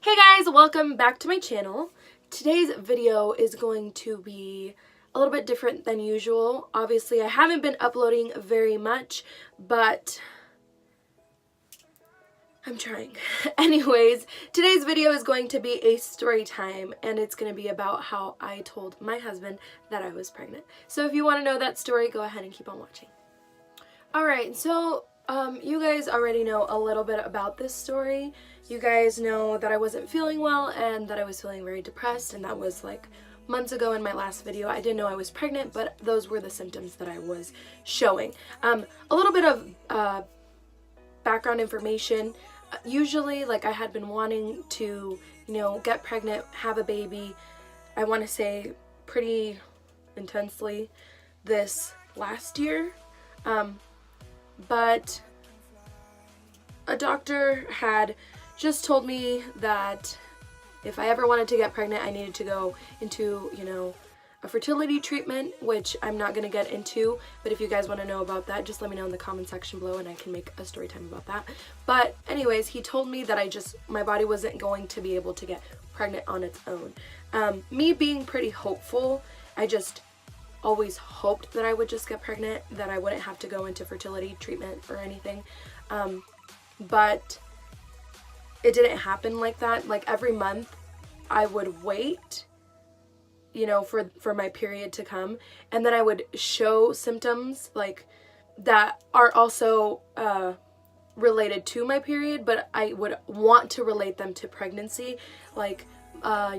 Hey guys, welcome back to my channel. Today's video is going to be a little bit different than usual. Obviously, I haven't been uploading very much, but I'm trying. Anyways, today's video is going to be a story time, and it's going to be about how I told my husband that I was pregnant. So if you want to know that story, go ahead and keep on watching. Alright, so you guys already know a little bit about this story. You guys know that I wasn't feeling well and that I was feeling very depressed, and that was like months ago in my last video. I didn't know I was pregnant, but those were the symptoms that I was showing. A little bit of background information. Usually, like, I had been wanting to, get pregnant, have a baby, I want to say pretty intensely this last year. But a doctor had just told me that if I ever wanted to get pregnant, I needed to go into, a fertility treatment, which I'm not going to get into, but if you guys want to know about that, just let me know in the comment section below and I can make a story time about that. But anyways, he told me that my body wasn't going to be able to get pregnant on its own. Me being pretty hopeful, I just always hoped that I would just get pregnant, that I wouldn't have to go into fertility treatment or anything. But it didn't happen like that. Like, every month I would wait, for my period to come, and then I would show symptoms like that are also related to my period, but I would want to relate them to pregnancy. Like, I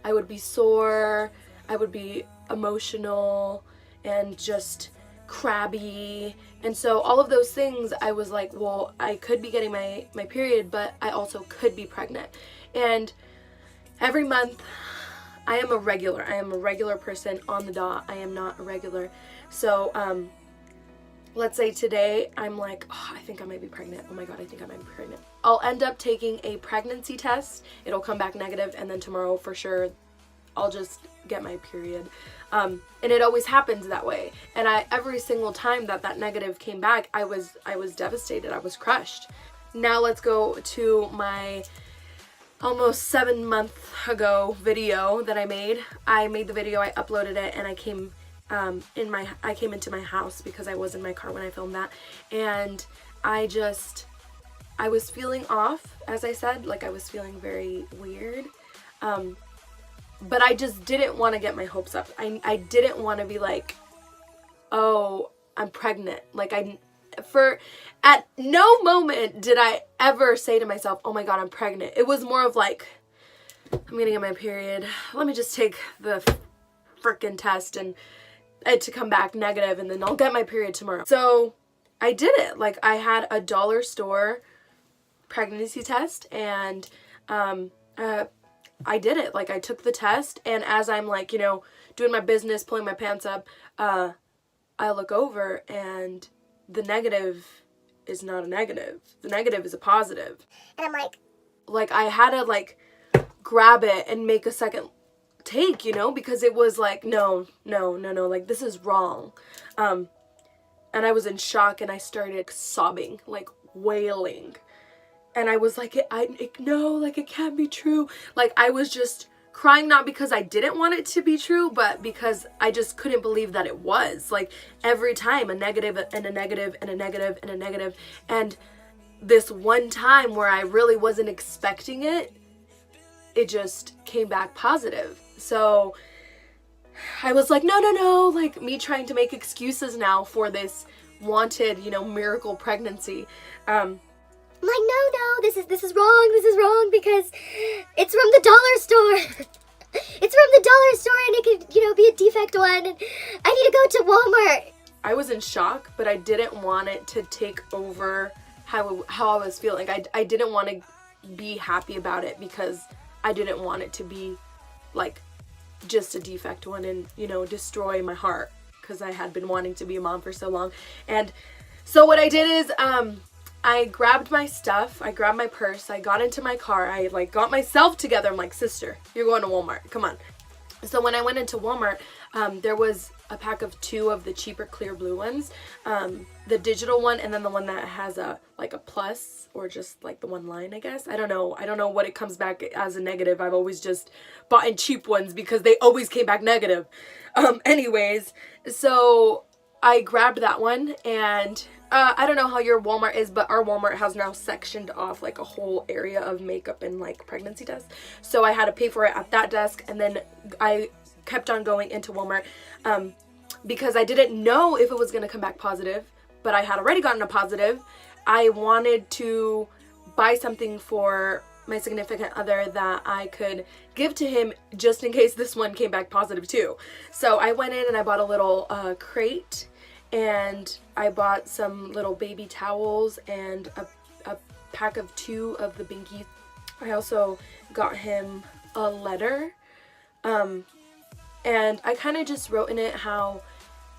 would be sore, I would be emotional, and just crabby. And so all of those things, I was like, well, I could be getting my period, but I also could be pregnant. And every month, I am a regular person on the dot. I am not irregular. So let's say today I'm like, oh, I think I might be pregnant. Oh my god, I think I might be pregnant. I'll end up taking a pregnancy test. It'll come back negative, and then tomorrow for sure I'll just get my period. And it always happens that way. And every single time that negative came back, I was devastated. I was crushed. Now let's go to my almost 7 months ago video that I made. I made the video, I uploaded it, and I came into my house because I was in my car when I filmed that. And I was feeling off, as I said, like I was feeling very weird. But I just didn't want to get my hopes up. I didn't want to be like, oh, I'm pregnant. Like, at no moment did I ever say to myself, oh my god, I'm pregnant. It was more of like, I'm gonna get my period. Let me just take the frickin' test and it to come back negative, and then I'll get my period tomorrow. So I did it. Like, I had a dollar store pregnancy test, and I did it. Like, I took the test, and as I'm like, doing my business, pulling my pants up, I look over and the negative is not a negative. The negative is a positive. And I'm like I had to like grab it and make a second take, because it was like, no, like, this is wrong. And I was in shock, and I started sobbing, like wailing. And I was like, no, like, it can't be true. Like, I was just crying, not because I didn't want it to be true, but because I just couldn't believe that it was. Like, every time a negative and a negative and a negative and a negative. And this one time where I really wasn't expecting it, it just came back positive. So I was like, no, like, me trying to make excuses now for this wanted, miracle pregnancy. I'm like, no, this is wrong because it's from the dollar store. It's from the dollar store, and it could, be a defect one, and I need to go to Walmart. I was in shock, but I didn't want it to take over how I was feeling. I didn't want to be happy about it because I didn't want it to be like just a defect one and, destroy my heart, because I had been wanting to be a mom for so long. And so what I did is, I grabbed my stuff, I grabbed my purse, I got into my car, I like got myself together. I'm like, sister, you're going to Walmart, come on. So when I went into Walmart, there was a pack of 2 of the cheaper clear blue ones, the digital one, and then the one that has a like a plus, or just like the one line, I guess. I don't know what it comes back as a negative. I've always just bought in cheap ones because they always came back negative. Anyways, so I grabbed that one, and I don't know how your Walmart is, but our Walmart has now sectioned off like a whole area of makeup and like pregnancy tests. So I had to pay for it at that desk, and then I kept on going into Walmart because I didn't know if it was going to come back positive, but I had already gotten a positive. I wanted to buy something for my significant other that I could give to him just in case this one came back positive too. So I went in and I bought a little crate, and I bought some little baby towels and a pack of 2 of the binkies. I also got him a letter, and I kind of just wrote in it how,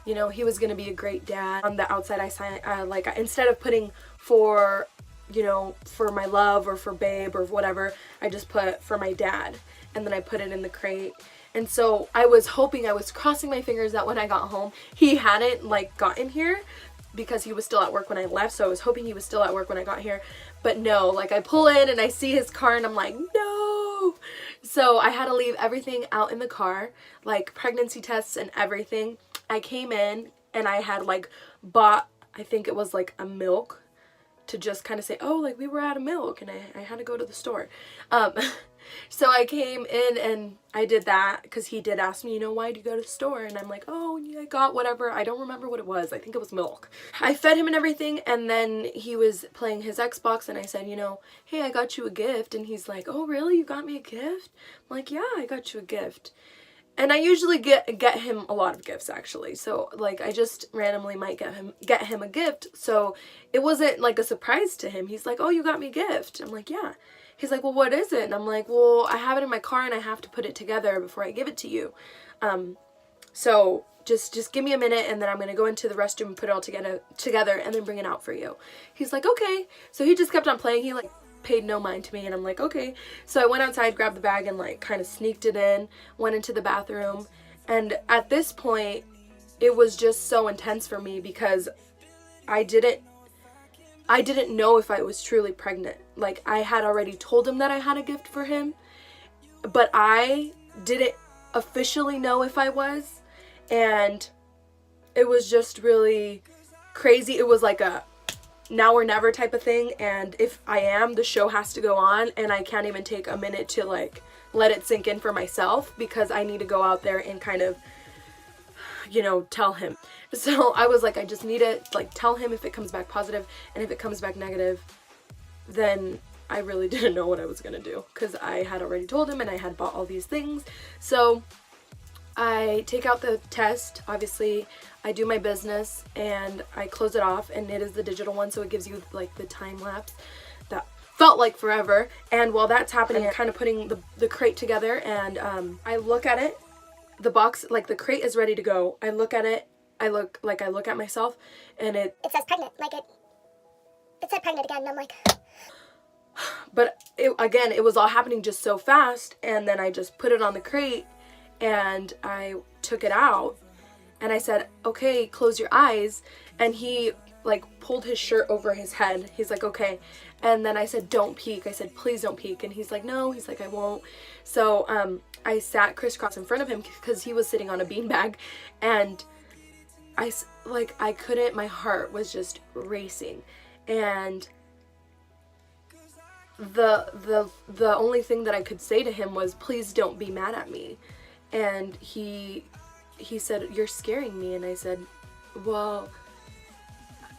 you know, he was gonna be a great dad. On the outside I signed, like, instead of putting for, you know, for my love or for babe or whatever, I just put for my dad, and then I put it in the crate. And so I was crossing my fingers that when I got home, he hadn't like gotten here, because he was still at work when I left. So I was hoping he was still at work when I got here, but no, like I pull in and I see his car and I'm like, no. So I had to leave everything out in the car, like pregnancy tests and everything. I came in and I had like bought, I think it was like a milk, to just kind of say, oh, like we were out of milk and I had to go to the store. So I came in and I did that because he did ask me, you know, why did you go to the store? And I'm like, oh, yeah, I got whatever. I don't remember what it was. I think it was milk. I fed him and everything, and then he was playing his Xbox, and I said, you know, hey, I got you a gift. And he's like, oh, really? You got me a gift? I'm like, yeah, I got you a gift. And I usually get him a lot of gifts, actually. So like I just randomly might get him a gift. So it wasn't like a surprise to him. He's like, oh, you got me a gift. I'm like, yeah. He's like, well, what is it? And I'm like, well, I have it in my car and I have to put it together before I give it to you. So just give me a minute, and then I'm going to go into the restroom and put it all together and then bring it out for you. He's like, okay. So he just kept on playing. He like paid no mind to me, and I'm like, okay. So I went outside, grabbed the bag, and like kind of sneaked it in, went into the bathroom. And at this point, it was just so intense for me because I didn't know if I was truly pregnant. Like, I had already told him that I had a gift for him, but I didn't officially know if I was. And it was just really crazy. It was like a now or never type of thing. And if I am, the show has to go on, and I can't even take a minute to like let it sink in for myself, because I need to go out there and kind of, you know, tell him. So I was like, I just need to like tell him if it comes back positive, and if it comes back negative, then I really didn't know what I was gonna do, because I had already told him and I had bought all these things. So I take out the test, obviously I do my business and I close it off, and it is the digital one, so it gives you like the time lapse that felt like forever. And while that's happening, I'm kind of putting the crate together, and I look at it, the box, like the crate is ready to go. I look at it, I look at myself, and it says pregnant, like it said pregnant again, and I'm like, but it was all happening just so fast. And then I just put it on the crate and I took it out and I said, okay, close your eyes. And he like pulled his shirt over his head. He's like, okay. And then I said, don't peek. I said, please don't peek. And he's like, no. He's like, I won't. So I sat crisscross in front of him because he was sitting on a beanbag, and I couldn't, my heart was just racing. And the only thing that I could say to him was, please don't be mad at me. And he said, you're scaring me. And I said, well,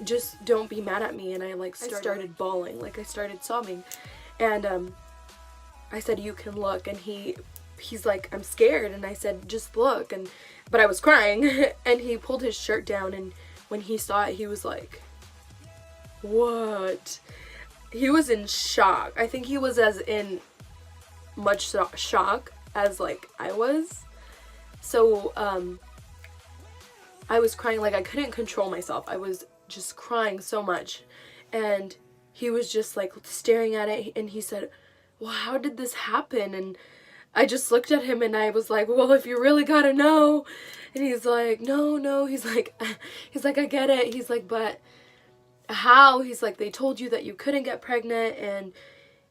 just don't be mad at me. And I started bawling, like I started sobbing. And I said, you can look. And he's like, I'm scared. And I said, just look. But I was crying. And he pulled his shirt down, and when he saw it, he was like, what? He was in shock. I think he was as in much shock as like I was. So I was crying, like I couldn't control myself. I was just crying so much. And he was just like staring at it, and he said, well, how did this happen? And I just looked at him and I was like, well, if you really gotta know. And he's like, no. He's like, I get it. He's like, but how? He's like, they told you that you couldn't get pregnant and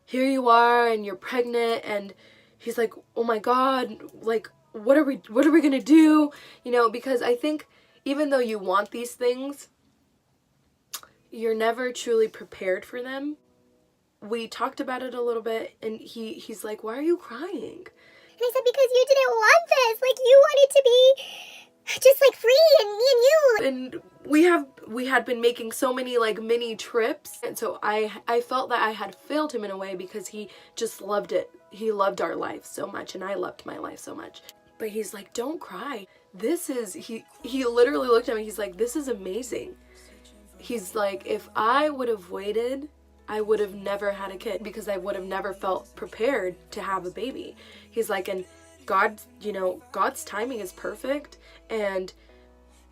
here you are and you're pregnant. And he's like, oh my God, like, what are we gonna do? You know, because I think even though you want these things, you're never truly prepared for them. We talked about it a little bit and he's like, why are you crying? And I said, because you didn't want this. Like, you wanted to be just like free and me and you. And we had been making so many like mini trips. And so I felt that I had failed him in a way because he just loved it. He loved our life so much and I loved my life so much. But he's like, don't cry. This is, he literally looked at me. He's like, this is amazing. He's like, if I would have waited, I would have never had a kid because I would have never felt prepared to have a baby. He's like, and God, you know, God's timing is perfect and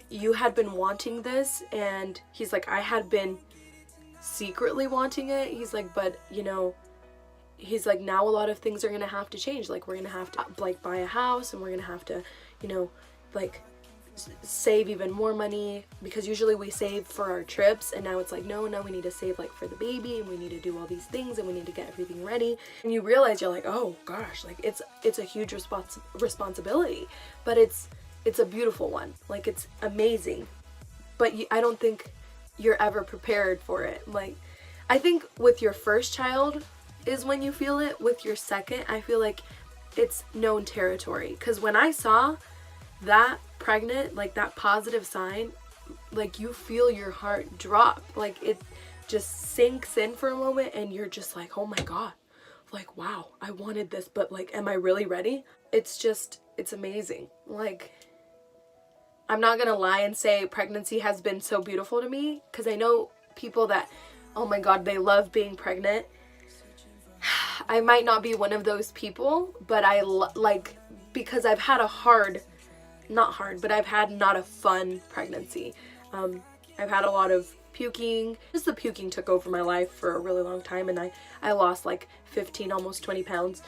you had been wanting this. And he's like, I had been secretly wanting it. He's like, but you know, he's like, now a lot of things are going to have to change. Like we're going to have to like buy a house and we're going to have to, you know, like save even more money because usually we save for our trips and now it's like no we need to save like for the baby and we need to do all these things and we need to get everything ready and you realize you're like, oh gosh, like it's a huge responsibility, but it's a beautiful one, like it's amazing, but I don't think you're ever prepared for it. Like I think with your first child is when you feel it. With your second, I feel like it's known territory because when I saw that pregnant, like that positive sign, like you feel your heart drop, like it just sinks in for a moment and you're just like, oh my God, like wow, I wanted this, but like am I really ready? It's amazing. Like I'm not gonna lie and say pregnancy has been so beautiful to me because I know people that, oh my God, they love being pregnant. I might not be one of those people, but I like because I've had I've had not a fun pregnancy. I've had a lot of puking. Just the puking took over my life for a really long time and I lost like 15, almost 20 pounds.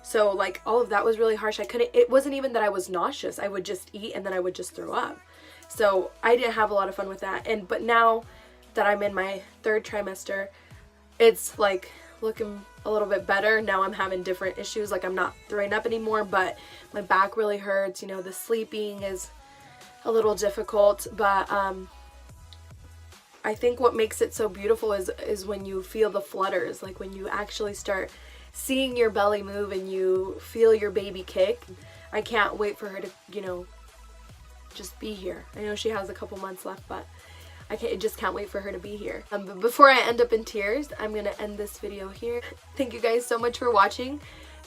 So like all of that was really harsh. It wasn't even that I was nauseous. I would just eat and then I would just throw up. So I didn't have a lot of fun with that. But now that I'm in my 3rd trimester, it's like looking a little bit better. Now I'm having different issues, like I'm not throwing up anymore, but my back really hurts, you know, the sleeping is a little difficult, but I think what makes it so beautiful is when you feel the flutters, like when you actually start seeing your belly move and you feel your baby kick. I can't wait for her to, you know, just be here. I know she has a couple months left, but I just can't wait for her to be here. But before I end up in tears, I'm gonna end this video here. Thank you guys so much for watching,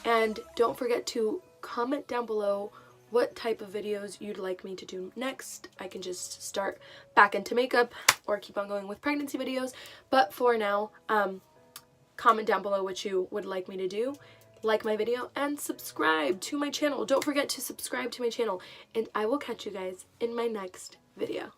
and don't forget to comment down below what type of videos you'd like me to do next. I can just start back into makeup or keep on going with pregnancy videos, but for now, comment down below what you would like me to do. Like my video and subscribe to my channel. Don't forget to subscribe to my channel, and I will catch you guys in my next video.